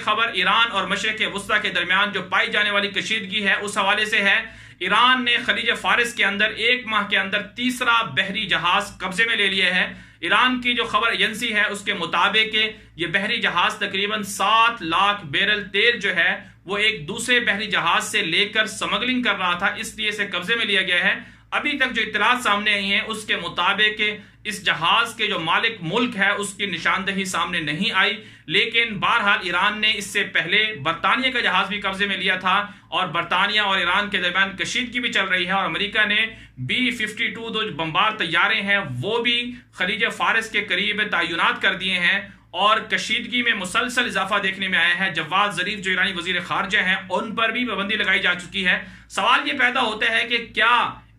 खबर ईरान और मशरिक़ वस्ता के दरमियान जो पाई जाने वाली कशीदगी है उस हवाले से है। ईरान ने खलीज फारिस के अंदर 1 माह के अंदर तीसरा बहरी जहाज कब्जे में ले लिया है। ईरान की जो खबर एजेंसी है उसके मुताबिक ये बहरी जहाज तकरीबन 7 लाख बैरल तेल जो है वो एक दूसरे बहरी जहाज से लेकर स्मगलिंग कर रहा था, इसलिए इसे कब्जे में लिया गया है। अभी तक जो इत्तलात सामने आई हैं उसके मुताबिक इस जहाज के जो मालिक मुल्क है उसकी निशानदही सामने नहीं आई, लेकिन बहरहाल ईरान ने इससे पहले बरतानिया का जहाज भी कब्जे में लिया था और बरतानिया और ईरान के दरमियान कशीदगी भी चल रही है और अमेरिका ने B-52 जो बमबार तैयारे हैं वो भी खलीज फारिस के करीब तैनात कर दिए हैं और कशीदगी में मुसलसल इजाफा देखने में आया है। जवाद जरीफ जो ईरानी वजीर खारजा हैं उन पर भी पाबंदी लगाई जा चुकी है। सवाल ये पैदा होता है कि क्या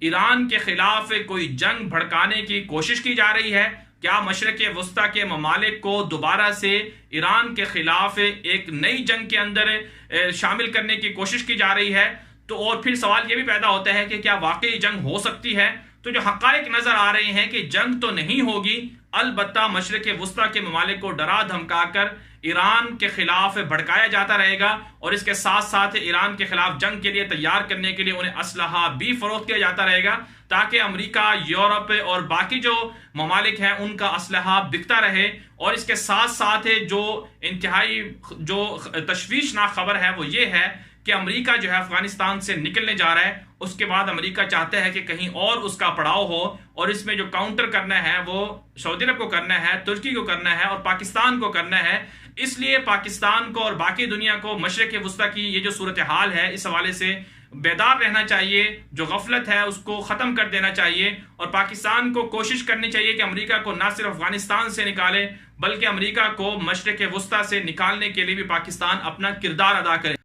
ईरान के खिलाफ कोई जंग भड़काने की कोशिश की जा रही है? क्या मशरिक़ वस्ता के ममालिक को दोबारा से ईरान के खिलाफ एक नई जंग के अंदर शामिल करने की कोशिश की जा रही है? तो और फिर सवाल यह भी पैदा होता है कि क्या वाकई जंग हो सकती है? तो जो हकायक नजर आ रहे हैं कि जंग तो नहीं होगी, अलबत्ता मशरिक़ वस्ता के ममालिक को डरा धमकाकर ईरान के खिलाफ भड़काया जाता रहेगा और इसके साथ साथ ईरान के खिलाफ जंग के लिए तैयार करने के लिए उन्हें असलहा भी फरोख्त किया जाता रहेगा ताकि अमेरिका, यूरोप और बाकी जो ममालिक हैं उनका असलहा बिकता रहे। और इसके साथ साथ जो इंतहाई जो तशवीशनाक खबर है वो ये है कि अमेरिका जो है अफगानिस्तान से निकलने जा रहा है। उसके बाद अमेरिका चाहता है कि कहीं और उसका पड़ाव हो और इसमें जो काउंटर करना है वो सऊदी अरब को करना है, तुर्की को करना है और पाकिस्तान को करना है। इसलिए पाकिस्तान को और बाकी दुनिया को मशरिक़ वस्ता की ये जो सूरत हाल है इस हवाले से बेदार रहना चाहिए, जो गफलत है उसको ख़त्म कर देना चाहिए और पाकिस्तान को कोशिश करनी चाहिए कि अमेरिका को ना सिर्फ अफगानिस्तान से निकाले बल्कि अमेरिका को मशरिक़ वस्ता से निकालने के लिए भी पाकिस्तान अपना किरदार अदा करे।